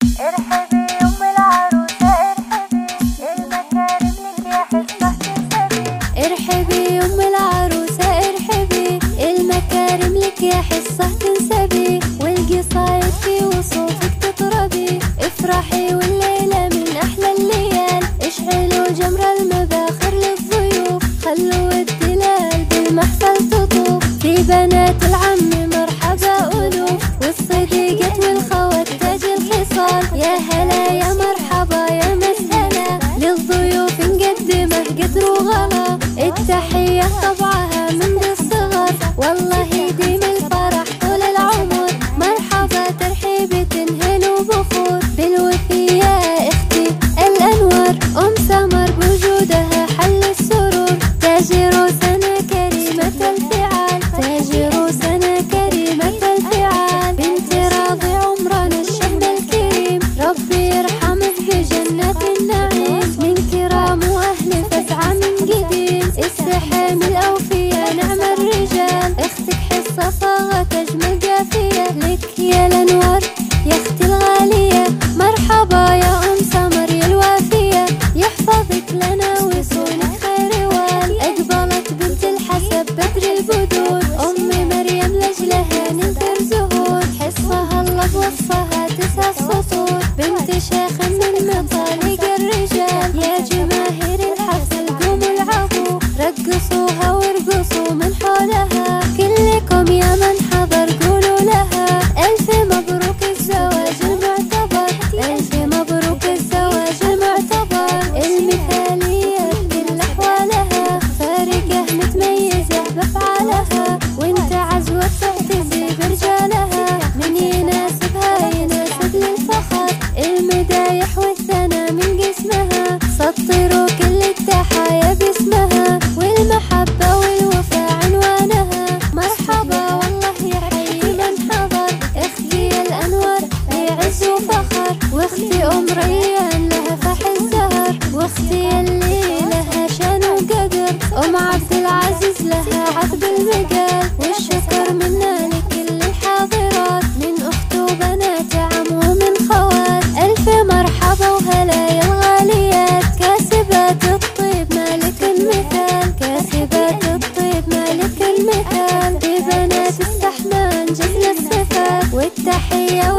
ارحبي أم العروسة ارحبي، المكارم لك يا حصة تنسبي. ارحبي أم العروسة ارحبي، المكارم لك يا حصة تنسبي، والقصايد في وصوفك تطربي، افرحي والليلة من أحلى الليال، اشعلوا جمر المباخر للضيوف، خلوا الدلال بالمحفل تطوف، في بنات العم مرحبا ألوف، والصديقة والخوات تاج الخصال، يا هلا يا مرحبا يا مسهلا، للضيوف مقدمة قدر وغلا، التحية طبعها من الصغر، والله يديم الفرح طول العمر، مرحبا ترحيبي تنهل وبخور، بالوفية اختي الأنوار، أم سمر بوجودها حل السرور، تاج روسنا كريمة الفعال، تاج روسنا كريمة الفعال، بنت راضي عمرنا الشهد الكريم، ربي يرحمك بجنة النعيم، من كرام وأهل فزعة من قديم، السحام الأوفياء نعم الرجال، اختك حصة صاغت أجمل قافية، لك يا الأنوار يا اختي الغالية، مرحبا يا أم سمر يا الوافية، يحفظك لنا ويصونك خير وال، أقبلت بنت الحسب بدر البدور، أم مريم لجلها ننثر زهور، حصها الله بوصفها 9 سطور، بنت شيخ من مطالق الرجال، يا جماهير الحفل قوموا العبوا، رقصوها وارقصوا من حولها، كلكم يا من حضر قولوا لها، ألف مبروك الزواج المعتبر، ألف مبروك الزواج المعتبر، المثالية بكل أحوالها، فارقة متميزة بأفعالها، وانت عزوة تعتزي برجالها، من يناسبها يناسب للفخر، المدايح والثنى من قسمها، سطروا كل التحايا باسمها، والمحبة والوفاء عنوانها، مرحبا والله يحيي من حضر، اختي الأنوار لعز وفخر، واختي أم ريان لها فحل زهر، واختي اللي لها شان وقدر، أم عبد العزيز لها عذب المقال، والشكر منا لكل الحاضرات، من أخت وبنات عم ومن خوات، ألف مرحبا وهلا يا الغاليات، كاسبات الطيب مالك المثال، كاسبات الطيب مالك المثال، ببنات السحمان جزل الصفات، والتحية